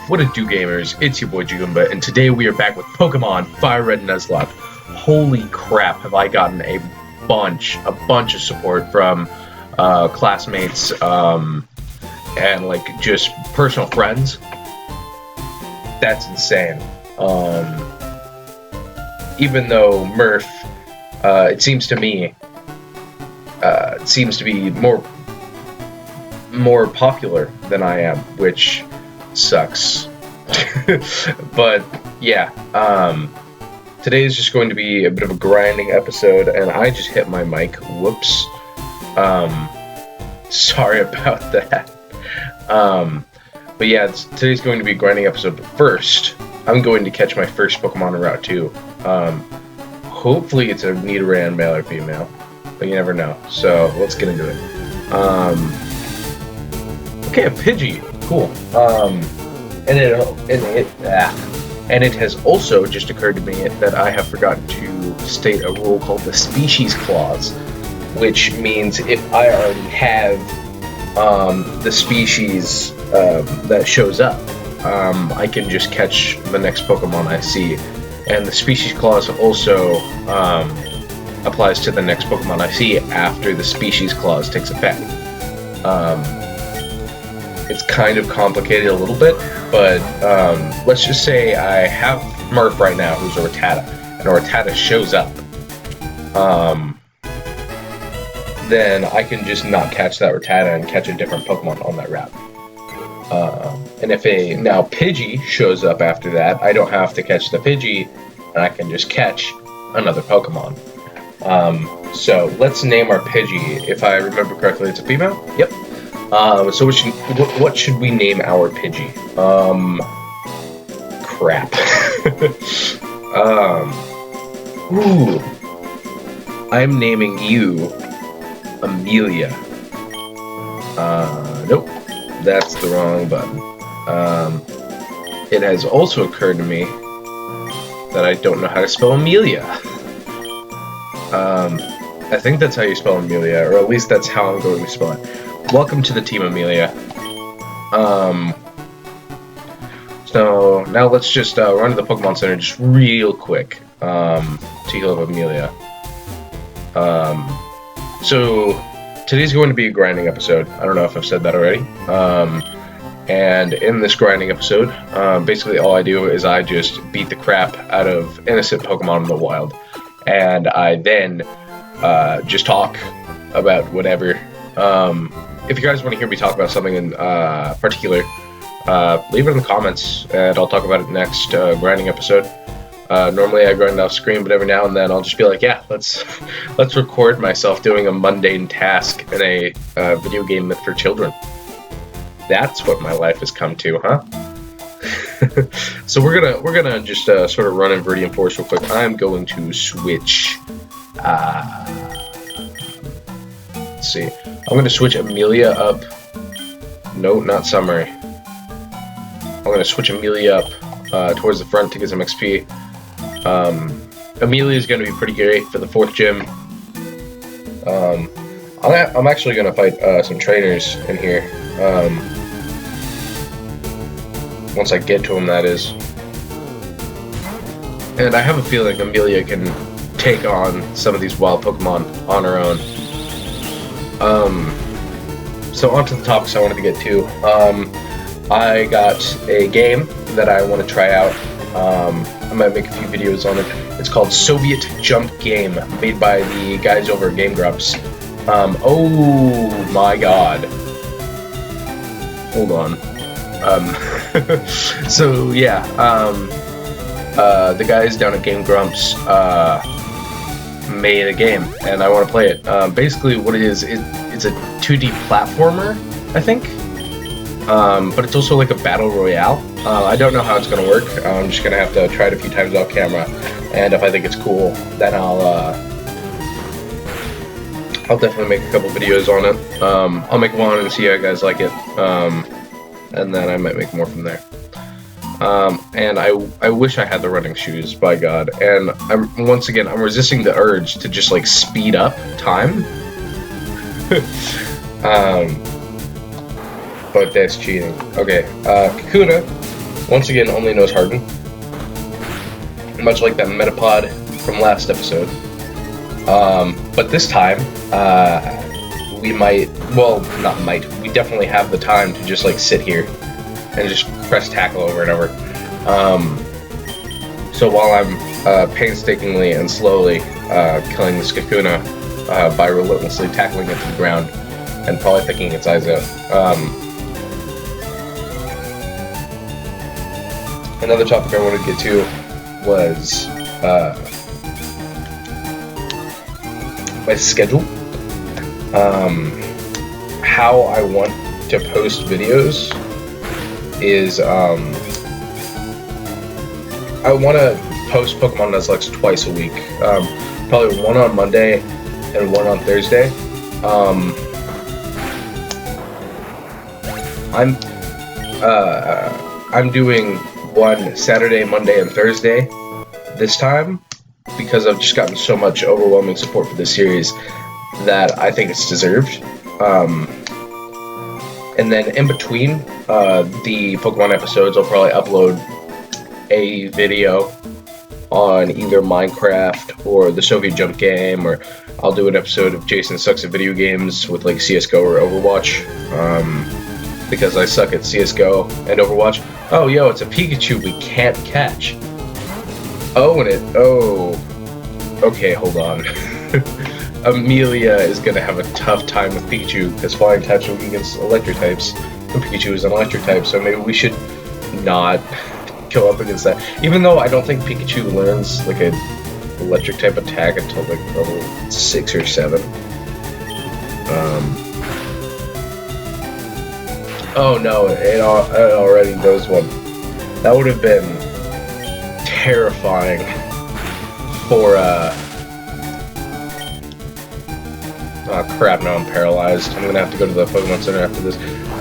What it do, gamers? It's your boy Jugumba, and today we are back with Pokemon Fire Red Nuzlocke. Holy crap, have I gotten a bunch of support from classmates and like just personal friends. That's insane. Even though Murph, it seems to me, seems to be more popular than I am, which sucks. But yeah, today is just going to be a bit of a grinding episode, and I just hit my mic. Whoops. Sorry about that. But yeah, today's going to be a grinding episode. But first, I'm going to catch my first Pokemon in Route 2. Hopefully it's a Nidoran male or female, but you never know. So let's get into it. Okay, a Pidgey. Cool. And it has also just occurred to me that I have forgotten to state a rule called the species clause, which means if I already have the species that shows up, I can just catch the next Pokemon I see. And the species clause also applies to the next Pokemon I see after the species clause takes effect. It's kind of complicated a little bit, but let's just say I have Murph right now, who's a Rattata, and a Rattata shows up. Then I can just not catch that Rattata and catch a different Pokemon on that route. And if a now Pidgey shows up after that, I don't have to catch the Pidgey, and I can just catch another Pokemon. So let's name our Pidgey. If I remember correctly, it's a female? Yep. So what should we name our Pidgey? Crap. Ooh. I'm naming you Amelia. Nope. That's the wrong button. It has also occurred to me that I don't know how to spell Amelia. I think that's how you spell Amelia, or at least that's how I'm going to spell it. Welcome to the team, Amelia. So now let's just run to the Pokemon Center just real quick to heal up Amelia. So today's going to be a grinding episode. I don't know if I've said that already. And in this grinding episode, basically all I do is I just beat the crap out of innocent Pokemon in the wild. And I then just talk about whatever. If you guys want to hear me talk about something in particular, leave it in the comments, and I'll talk about it next grinding episode. Normally I grind off screen, but every now and then I'll just be like, yeah, let's record myself doing a mundane task in a video game for children. That's what my life has come to, huh? So we're gonna just sort of run in Viridian Forest real quick. I'm going to switch. Let's see. I'm going to switch Amelia up. No, not Summary. I'm going to switch Amelia up towards the front to get some XP. Amelia is going to be pretty great for the 4th gym. I'm actually going to fight some trainers in here. Once I get to them, that is. And I have a feeling Amelia can take on some of these wild Pokemon on her own. So on to the topics I wanted to get to. I got a game that I want to try out. I might make a few videos on it. It's called Soviet Jump Game, made by the guys over at Game Grumps. Oh my god. Hold on. So yeah, the guys down at Game Grumps made a game, and I want to play it. Basically what it is, it's a 2D platformer, I think, but it's also like a battle royale. I don't know how it's going to work. I'm just going to have to try it a few times off camera, and if I think it's cool, then I'll definitely make a couple videos on it. I'll make one and see how you guys like it, and then I might make more from there. And I wish I had the running shoes, by God. And I'm resisting the urge to just like speed up time. But that's cheating. Okay, Kakuna Once again, only knows Harden. Much like that Metapod from last episode. But this time, we might, well, not might, we definitely have the time to just like sit here and just press tackle over and over. So while I'm painstakingly and slowly killing this Kakuna by relentlessly tackling it to the ground and probably picking its eyes out. Another topic I wanted to get to was my schedule. How I want to post videos is I want to post Pokemon Nuzlocke twice a week. Probably one on Monday and one on Thursday. I'm doing one Saturday, Monday, and Thursday this time because I've just gotten so much overwhelming support for this series that I think it's deserved. And then in between the Pokemon episodes, I'll probably upload a video on either Minecraft or the Soviet Jump game, or I'll do an episode of Jason Sucks at Video Games with like CSGO or Overwatch, because I suck at CSGO and Overwatch. Oh, yo, it's a Pikachu we can't catch. Oh, okay, hold on. Amelia is gonna have a tough time with Pikachu because Flying Types are weak against electric types, and Pikachu is an electric type, so maybe we should not go up against that. Even though I don't think Pikachu learns like an electric type attack until like level 6 or 7. Oh no, it already knows one. That would have been terrifying for oh crap, now I'm paralyzed. I'm gonna have to go to the Pokemon Center after this.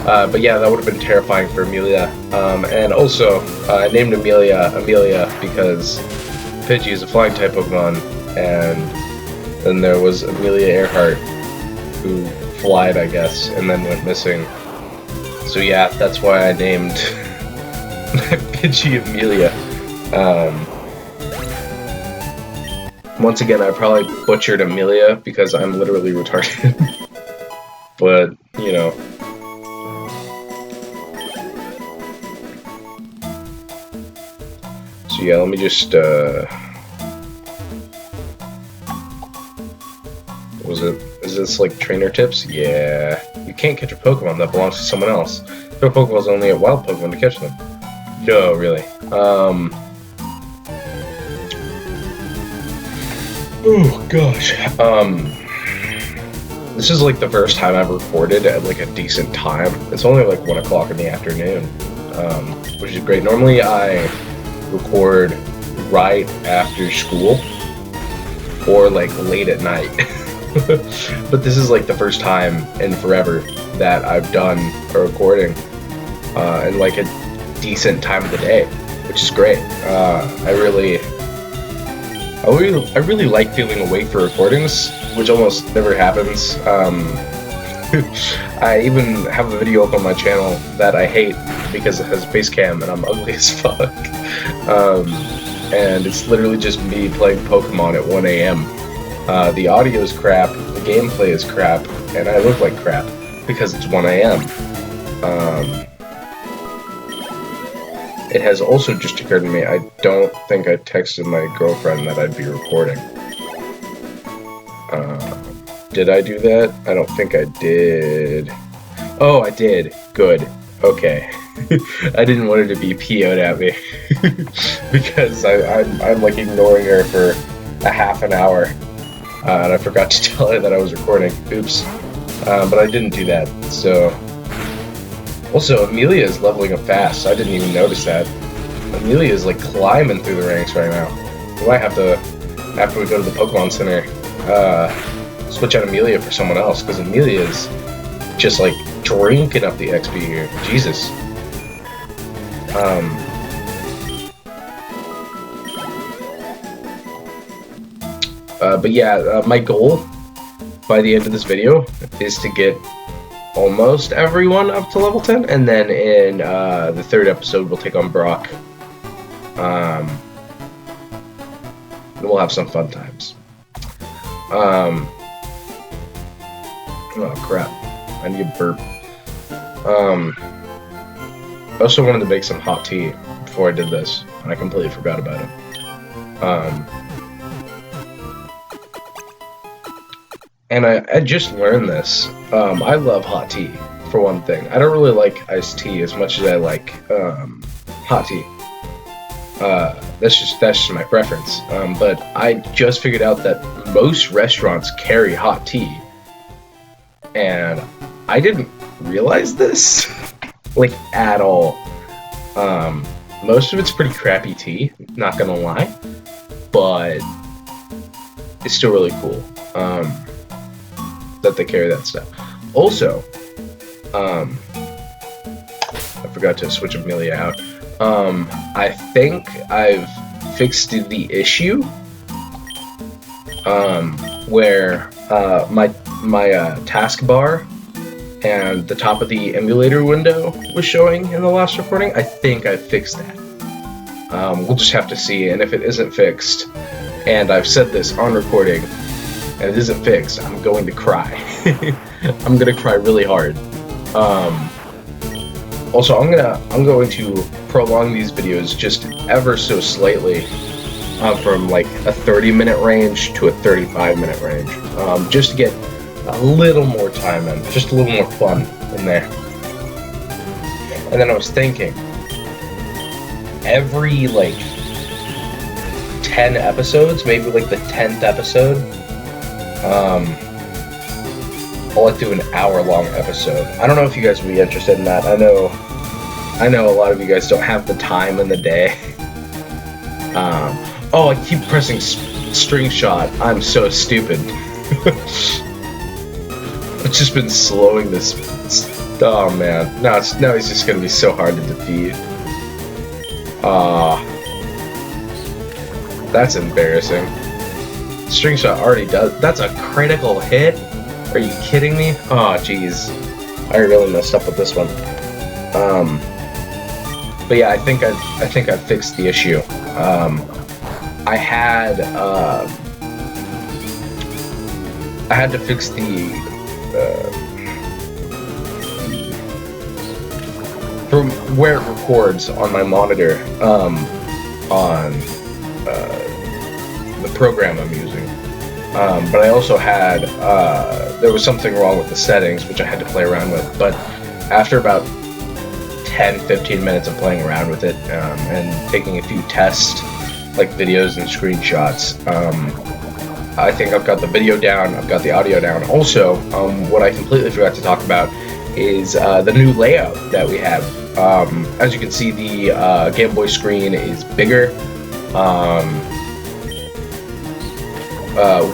But yeah, that would have been terrifying for Amelia. And also, I named Amelia because Pidgey is a flying type Pokemon, and then there was Amelia Earhart, who flied, I guess, and then went missing. So yeah, that's why I named Pidgey Amelia. Once again, I probably butchered Amelia because I'm literally retarded. But, you know. So yeah, let me just, is this like trainer tips? Yeah. You can't catch a Pokemon that belongs to someone else. Throw Pokeballs only at wild Pokemon to catch them. No, really. Oh gosh. This is like the first time I've recorded at like a decent time. It's only like 1 o'clock in the afternoon, which is great. Normally I record right after school or like late at night. But this is like the first time in forever that I've done a recording in like a decent time of the day, which is great. I really like feeling awake for recordings, which almost never happens. I even have a video up on my channel that I hate because it has face cam and I'm ugly as fuck. And it's literally just me playing Pokemon at 1 a.m. The audio is crap, the gameplay is crap, and I look like crap because it's 1 a.m. It has also just occurred to me, I don't think I texted my girlfriend that I'd be recording. Did I do that? I don't think I did. Oh, I did. Good. Okay. I didn't want her to be PO'd at me. Because I'm like ignoring her for a half an hour. And I forgot to tell her that I was recording. Oops. But I didn't do that, so... Also, Amelia is leveling up fast. I didn't even notice that. Amelia is like climbing through the ranks right now. We might have to, after we go to the Pokemon Center, switch out Amelia for someone else, because Amelia is just like drinking up the XP here. Jesus. But yeah, my goal by the end of this video is to get almost everyone up to level 10, and then in the third episode we'll take on Brock. And we'll have some fun times. Oh crap, I need a burp. I also wanted to make some hot tea before I did this, and I completely forgot about it. And I just learned this. I love hot tea, for one thing. I don't really like iced tea as much as I like hot tea. That's just my preference. But I just figured out that most restaurants carry hot tea, and I didn't realize this, like, at all. Most of it's pretty crappy tea, not gonna lie, but it's still really cool that they carry that stuff. Also, I forgot to switch Amelia out. I think I've fixed the issue where my taskbar and the top of the emulator window was showing in the last recording. I think I fixed that. We'll just have to see, and if it isn't fixed, and I've said this on recording, and it isn't fixed, I'm going to cry. I'm gonna cry really hard. Also, I'm going to prolong these videos just ever so slightly, from like a 30-minute range to a 35-minute range, just to get a little more time in, just a little more fun in there. And then I was thinking, every like 10 episodes, maybe like the 10th episode, I'll do an hour-long episode. I don't know if you guys would be interested in that. I know a lot of you guys don't have the time in the day. Oh, I keep pressing string shot. I'm so stupid. I've just been slowing this. Oh man, now he's just gonna be so hard to defeat. That's embarrassing. String shot already does. That's a critical hit. Are you kidding me? Oh jeez, I really messed up with this one. But yeah, I think I've fixed the issue. I had to fix the from where it records on my monitor, on the program I'm using. But I also had there was something wrong with the settings, which I had to play around with. But after about 10-15 minutes of playing around with it, and taking a few test like videos and screenshots, I think I've got the video down, I've got the audio down. Also, what I completely forgot to talk about is the new layout that we have. As you can see, the Game Boy screen is bigger,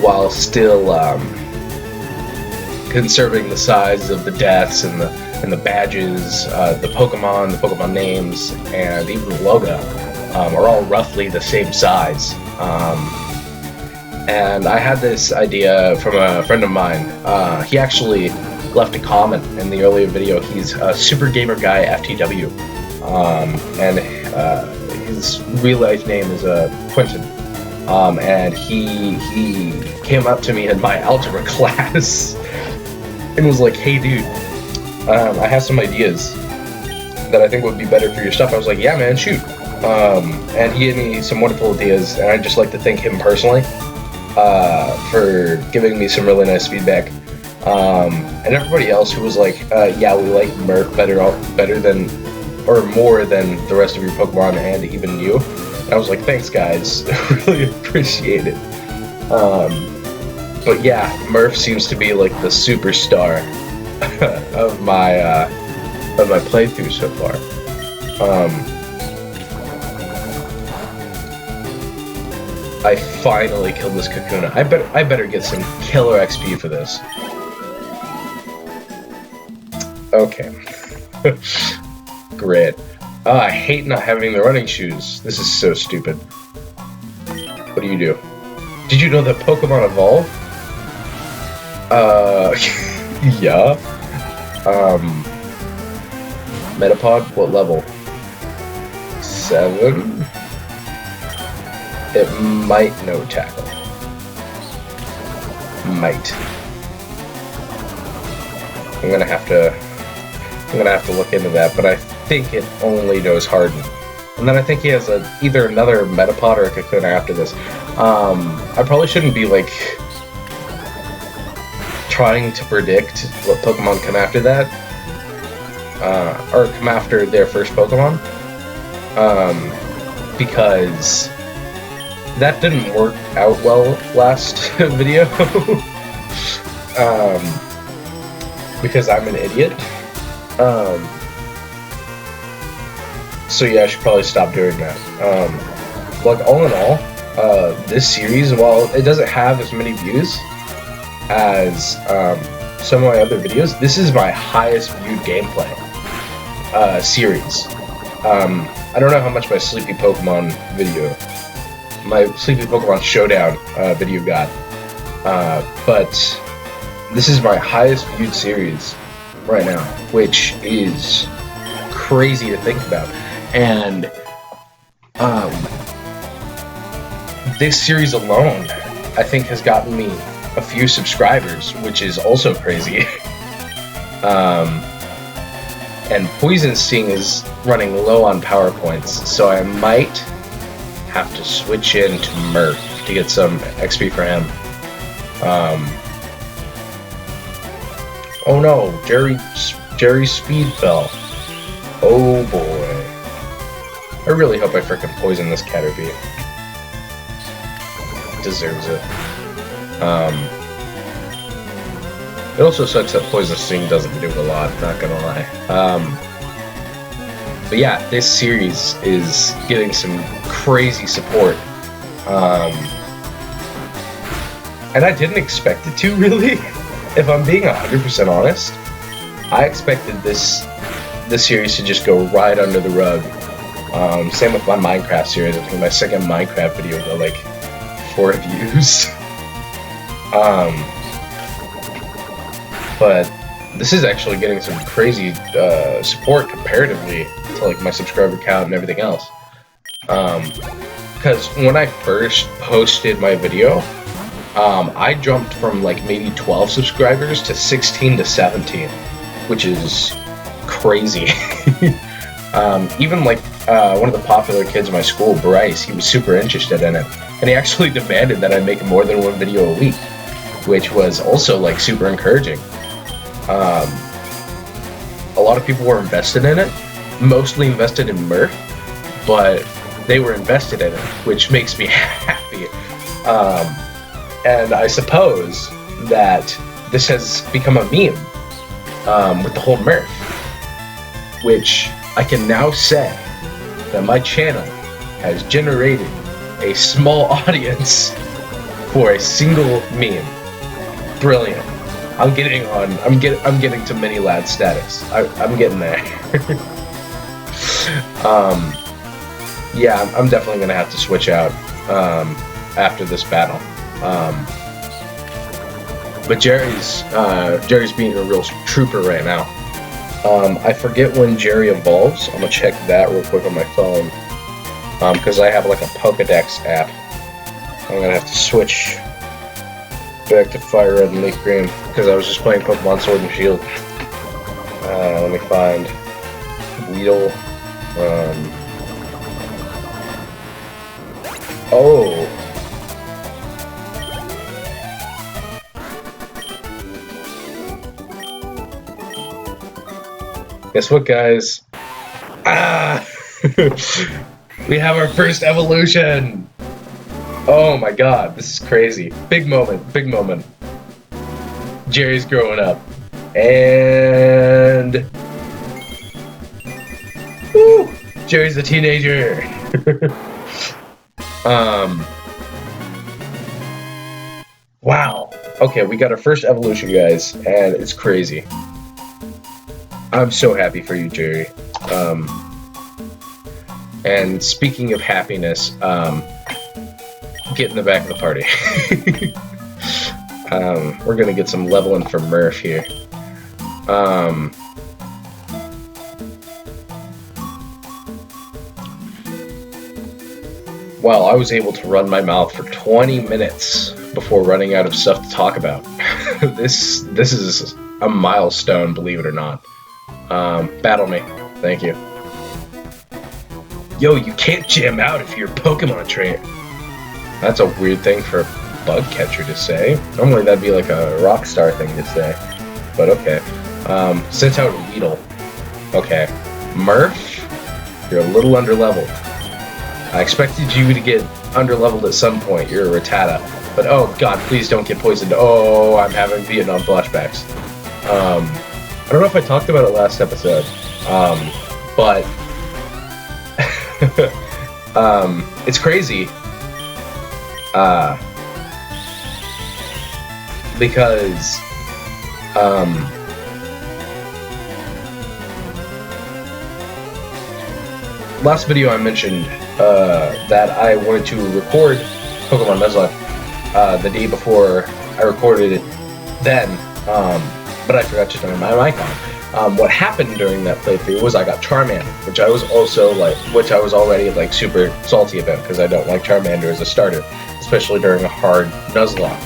while still conserving the size of the deaths and the badges, the Pokemon names, and even the logo are all roughly the same size. And I had this idea from a friend of mine. He actually left a comment in the earlier video. He's a Super Gamer Guy FTW, and his real life name is Quentin. And he came up to me in my algebra class and was like, "Hey dude, I have some ideas that I think would be better for your stuff." I was like, "Yeah man, shoot." And he gave me some wonderful ideas, and I'd just like to thank him personally for giving me some really nice feedback. And everybody else who was like, "Yeah, we like Murph better than, or more than the rest of your Pokemon, and even you." And I was like, "Thanks guys, really appreciate it." But yeah, Murph seems to be like the superstar of my playthrough so far. I finally killed this Kakuna. I better get some killer XP for this. Okay. Great. I hate not having the running shoes. This is so stupid. What do you do? Did you know that Pokemon evolve? Yeah. Metapod, what level? 7? It might no tackle. Might. I'm gonna have to look into that, but I think it only knows Harden. And then I think he has either another Metapod or a Cocoon after this. I probably shouldn't be like trying to predict what Pokemon come after that. Or come after their first Pokemon. Because that didn't work out well last video. Because I'm an idiot. So yeah, I should probably stop doing that. Like, all in all, this series, while it doesn't have as many views as some of my other videos, this is my highest viewed gameplay series. I don't know how much my Sleepy Pokemon Showdown video got, but this is my highest viewed series right now, which is crazy to think about. And this series alone, I think, has gotten me a few subscribers, which is also crazy. And Poison Sting is running low on power points, so I might have to switch into Murph to get some XP for him. Oh no, Jerry's speed fell. Oh boy. I really hope I frickin' poison this Caterpie. Deserves it. It also sucks that Poison Sting doesn't do a lot, not gonna lie. But yeah, this series is getting some crazy support. And I didn't expect it to, really. If I'm being 100% honest, I expected this series to just go right under the rug. Same with my Minecraft series. I think my second Minecraft video got like 4 views. But this is actually getting some crazy support comparatively to like my subscriber count and everything else. Because when I first posted my video, I jumped from like maybe 12 subscribers to 16 to 17, which is crazy. Even like one of the popular kids in my school, Bryce, he was super interested in it, and he actually demanded that I make more than 1 video a week, which was also like super encouraging. A lot of people were invested in it, mostly invested in Murph, but they were invested in it, which makes me happy. And I suppose that this has become a meme with the whole Murph, which I can now say that my channel has generated a small audience for a single meme. Brilliant. I'm getting to mini lad status. I'm getting there. Yeah, I'm definitely gonna have to switch out after this battle. But Jerry's being a real trooper right now. I forget when Jerry evolves. I'm gonna check that real quick on my phone. Because I have like a Pokedex app. I'm gonna have to switch back to Fire Red and Leaf Green because I was just playing Pokemon Sword and Shield. Let me find Weedle. Oh. Guess what, guys? Ah! We have our first evolution! Oh my god, this is crazy. Big moment, big moment. Jerry's growing up. And... Woo! Jerry's a teenager! Wow. Okay, we got our first evolution, guys, and it's crazy. I'm so happy for you, Jerry. And speaking of happiness, get in the back of the party. We're gonna get some leveling for Murph here. Well, I was able to run my mouth for 20 minutes before running out of stuff to talk about. This is a milestone, believe it or not. Battle me. Thank you. Yo, you can't jam out if you're a Pokemon trainer. That's a weird thing for a bug catcher to say. Normally that'd be like a Rockstar thing to say. But okay. Sent out Weedle. Okay. Murph, you're a little underleveled. I expected you to get underleveled at some point. You're a Rattata. But oh god, please don't get poisoned. Oh, I'm having Vietnam flashbacks. I don't know if I talked about it last episode. But it's crazy. Because last video I mentioned that I wanted to record Pokemon Nuzlocke the day before I recorded it then, but I forgot to turn my mic on. What happened during that playthrough was I got Charmander, which I was already like super salty about because I don't like Charmander as a starter, especially during a hard Nuzlocke.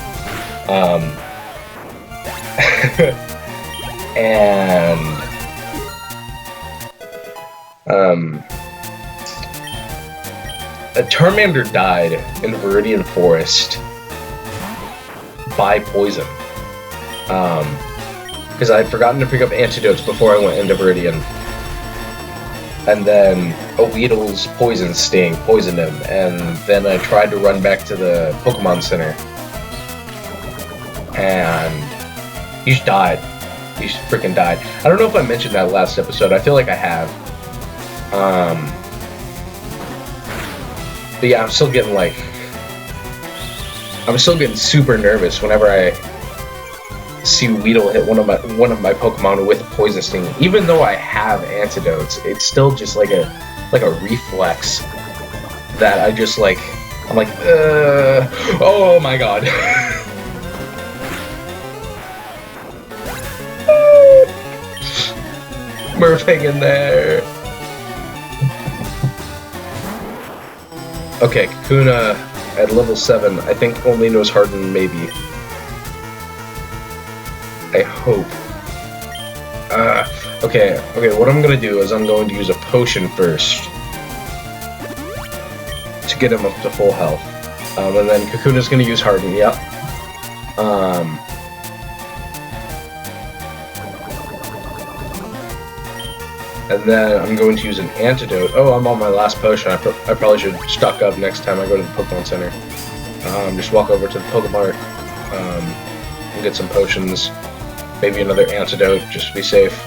A Charmander died in Viridian Forest by poison. Because I had forgotten to pick up antidotes before I went into Viridian. And then a Weedle's poison sting poisoned him, and then I tried to run back to the Pokemon Center. And he just died. He just freaking died. I don't know if I mentioned that last episode. I feel like I have. But yeah, I'm still getting super nervous whenever I see Weedle hit one of my Pokemon with a poison sting. Even though I have antidotes, it's still just like a reflex that I just like. I'm like, oh my god. Murph, hang in there. Okay, Kakuna at level 7, I think only knows Harden, maybe. I hope. Okay, what I'm gonna do is I'm going to use a potion first to get him up to full health. And then Kakuna's gonna use Harden, yep. And then I'm going to use an antidote. Oh, I'm on my last potion. I probably should stock up next time I go to the Pokemon Center. Just walk over to the Pokemart and get some potions. Maybe another antidote, just to be safe.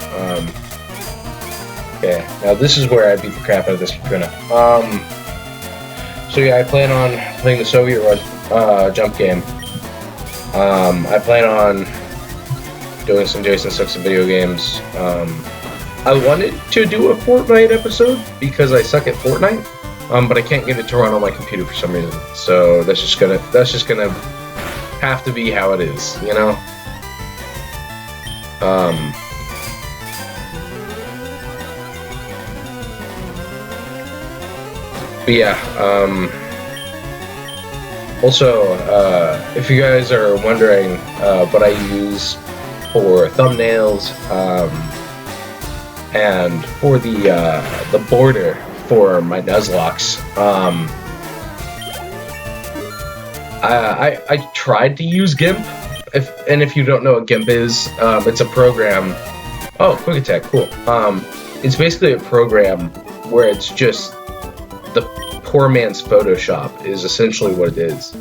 Okay, now this is where I beat the crap out of this Kakuna. So yeah, I plan on playing the Soviet jump game. I plan on doing some Jason Sucks at Video Games. I wanted to do a Fortnite episode because I suck at Fortnite, but I can't get it to run on my computer for some reason. So that's just gonna have to be how it is, you know. But yeah. Also, if you guys are wondering what I use for thumbnails, and for the border for my Nuzlocks, I tried to use GIMP. If you don't know what GIMP is, it's a program. Oh, Quick Attack, cool. It's basically a program where it's just the poor man's Photoshop is essentially what it is.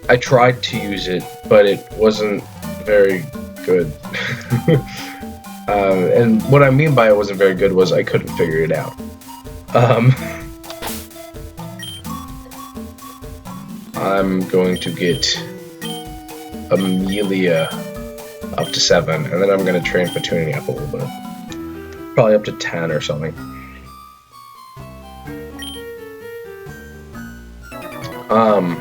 I tried to use it, but it wasn't very good. And what I mean by it wasn't very good was I couldn't figure it out. I'm going to get Amelia up to 7, and then I'm going to train for tuning up a little bit. Probably up to 10 or something. But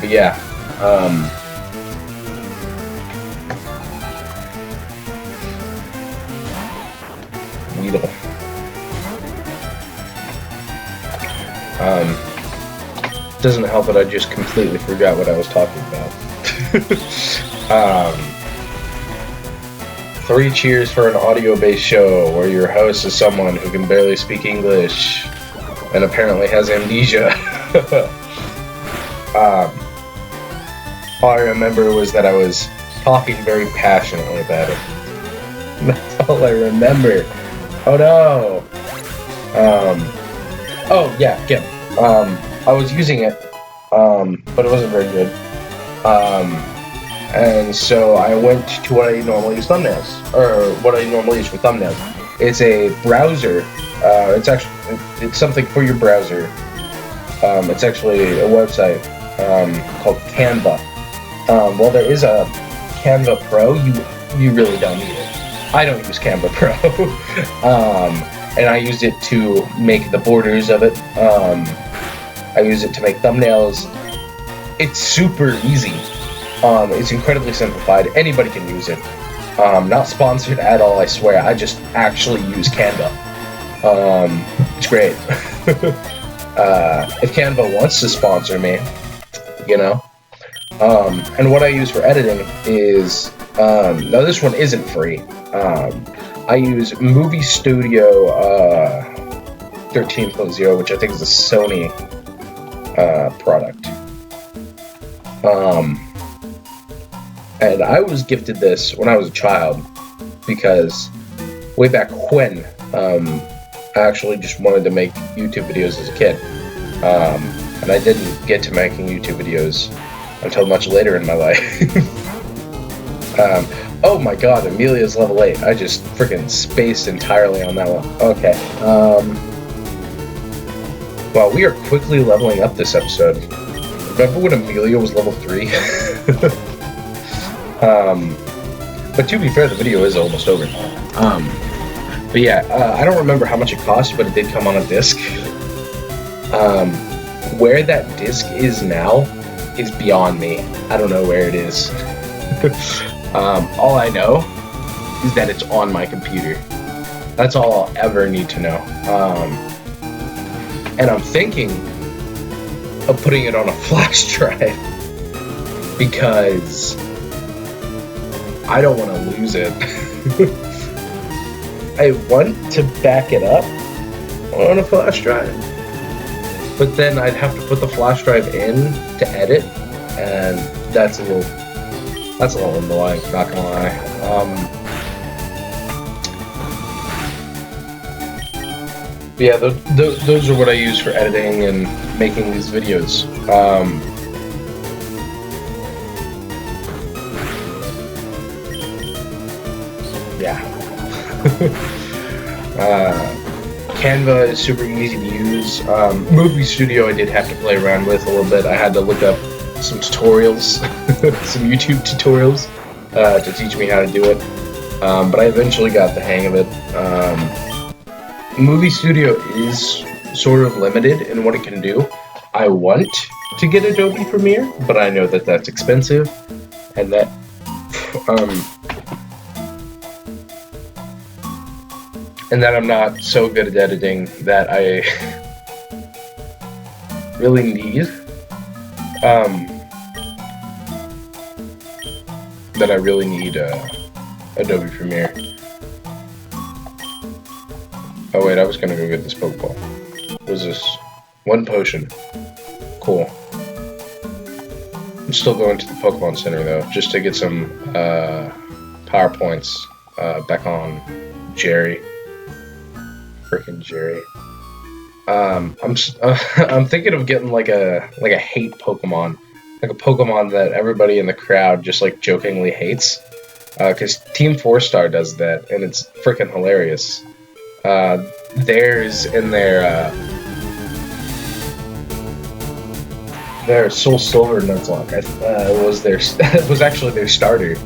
yeah, Weedle. Doesn't help that I just completely forgot what I was talking about. 3 cheers for an audio-based show where your host is someone who can barely speak English and apparently has amnesia. All I remember was that I was talking very passionately about it. That's all I remember. Oh no! Oh yeah, Gimp. I was using it, but it wasn't very good. And so I went to what I normally use thumbnails, or what I normally use for thumbnails. It's a browser. It's something for your browser. It's actually a website called Canva. While there is a Canva Pro, you really don't need it. I don't use Canva Pro, and I used it to make the borders of it. I use it to make thumbnails. It's super easy. It's incredibly simplified. Anybody can use it. Not sponsored at all, I swear. I just actually use Canva. It's great. If Canva wants to sponsor me, you know. And what I use for editing is, now this one isn't free. I use Movie Studio 13.0, which I think is a Sony product. And I was gifted this when I was a child because way back when, I actually just wanted to make YouTube videos as a kid. And I didn't get to making YouTube videos until much later in my life. Oh my god, Amelia's level 8. I just freaking spaced entirely on that one. Okay. Wow, we are quickly leveling up this episode. Remember when Amelia was level 3? But to be fair, the video is almost over. But yeah, I don't remember how much it cost, but it did come on a disc. Where that disc is now is beyond me. I don't know where it is. All I know is that it's on my computer. That's all I'll ever need to know. And I'm thinking of putting it on a flash drive because I don't want to lose it. I want to back it up on a flash drive, but then I'd have to put the flash drive in to edit, and that's a little annoying, not gonna lie. Yeah, those are what I use for editing and making these videos. Yeah. Canva is super easy to use. Movie Studio I did have to play around with a little bit. I had to look up some tutorials, some YouTube tutorials to teach me how to do it. But I eventually got the hang of it. Movie Studio is sort of limited in what it can do. I want to get Adobe Premiere, but I know that that's expensive, and that I'm not so good at editing that I really need Adobe Premiere. Oh wait, I was gonna go get this Pokeball. What is this? 1 potion. Cool. I'm still going to the Pokemon Center though, just to get some PowerPoints back on Jerry. Frickin' Jerry. I'm thinking of getting like a hate Pokemon, like a Pokemon that everybody in the crowd just like jokingly hates, because Team 4-Star does that, and it's frickin' hilarious. Theirs in their Soul Silver Nuzlocke was actually their starter.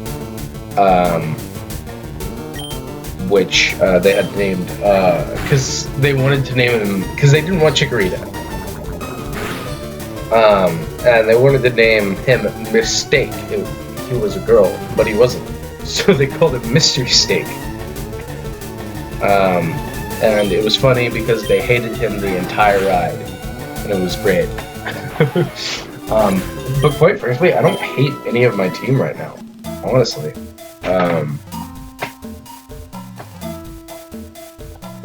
which they had named because they wanted to name him because they didn't want Chikorita. And they wanted to name him Mistake. He was a girl, but he wasn't. So they called it Mystery Steak. And it was funny because they hated him the entire ride, and it was great. But quite frankly, I don't hate any of my team right now, honestly.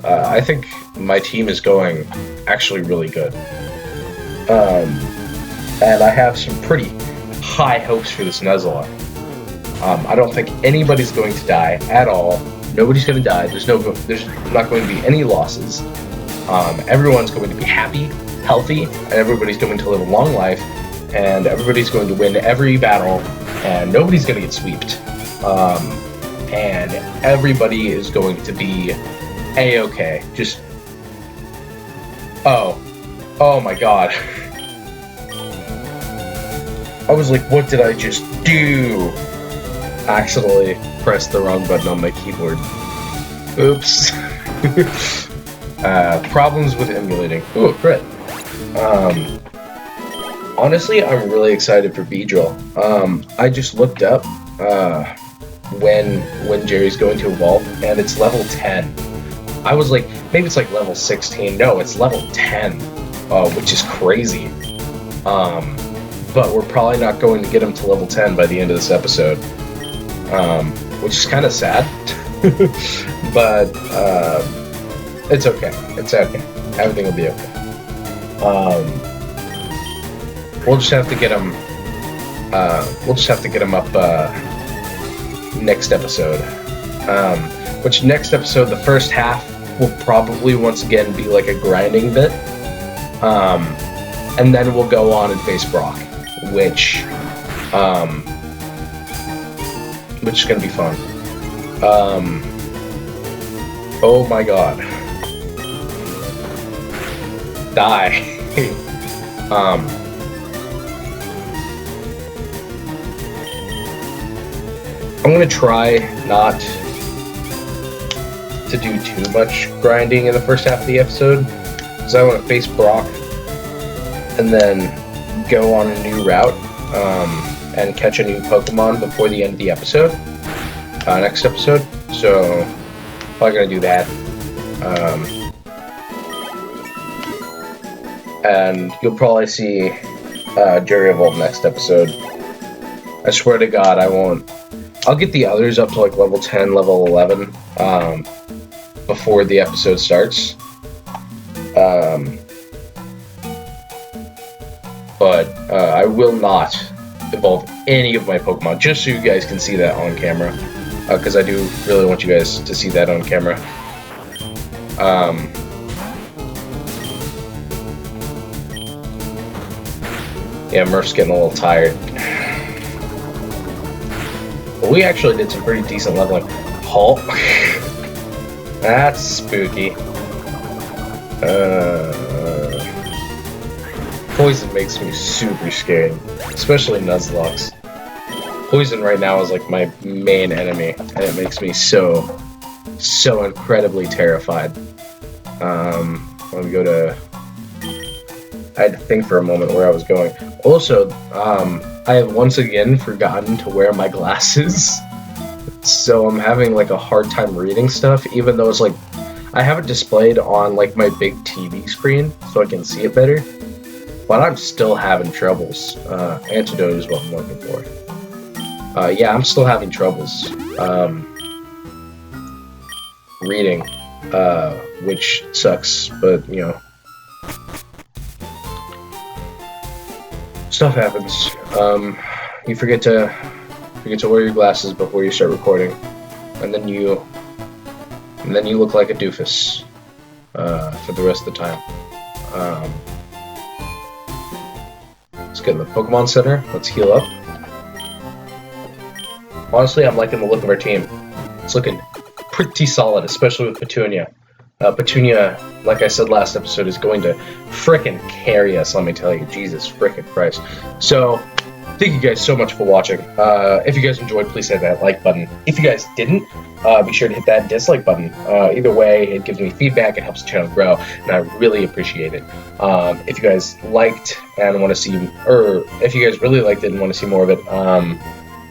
I think my team is going actually really good. And I have some pretty high hopes for this Nuzlocke. I don't think anybody's going to die at all. Nobody's going to die. There's not going to be any losses. Everyone's going to be happy, healthy, and everybody's going to live a long life, and everybody's going to win every battle, and nobody's going to get sweeped. And everybody is going to be A-okay. Just... Oh my god. I was like, what did I just do? I accidentally pressed the wrong button on my keyboard. Oops. Problems with emulating. Ooh, crit. Honestly, I'm really excited for Beedrill. I just looked up when Jerry's going to evolve, and it's level 10. I was like, maybe it's like level 16. No, it's level 10, which is crazy. But we're probably not going to get him to level 10 by the end of this episode, which is kind of sad. But it's okay. It's okay. Everything will be okay. We'll just have to get him. We'll just have to get him up next episode. Which next episode, the first half will probably once again be like a grinding bit. And then we'll go on and face Brock, which is gonna be fun. Oh my god. Die. I'm gonna try not to do too much grinding in the first half of the episode, because I want to face Brock and then go on a new route and catch a new Pokemon before the end of the episode, next episode. So probably gonna do that, and you'll probably see Jerry evolve next episode. I swear to God, I won't. I'll get the others up to like level 10, level 11 before the episode starts. But I will not evolve any of my Pokemon, just so you guys can see that on camera, because I do really want you guys to see that on camera. Yeah, Murph's getting a little tired. But we actually did some pretty decent leveling. Halt. That's spooky. Poison makes me super scared, especially Nuzlocke. Poison right now is like my main enemy, and it makes me so incredibly terrified. Let me go to... I had to think for a moment where I was going. Also, I have once again forgotten to wear my glasses, so I'm having like a hard time reading stuff, even though it's like, I have it displayed on like my big TV screen, so I can see it better. But I'm still having troubles. Antidote is what I'm looking for. Yeah, I'm still having troubles reading, which sucks, but you know, stuff happens. You forget to wear your glasses before you start recording, and then you look like a doofus for the rest of the time. Let's get in the Pokemon Center. Let's heal up. Honestly, I'm liking the look of our team. It's looking pretty solid, especially with Petunia. Petunia, like I said last episode, is going to frickin' carry us, let me tell you. Jesus frickin' Christ. So, Thank you guys so much for watching. If you guys enjoyed, please hit that like button. If you guys didn't, be sure to hit that dislike button. Either way, it gives me feedback, it helps the channel grow, and I really appreciate it. If you guys liked and want to see, or if you guys really liked it and want to see more of it,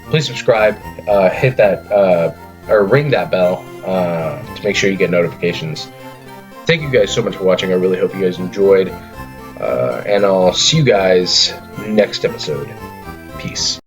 please subscribe, hit that, or ring that bell to make sure you get notifications. Thank you guys so much for watching. I really hope you guys enjoyed, and I'll see you guys next episode. Peace.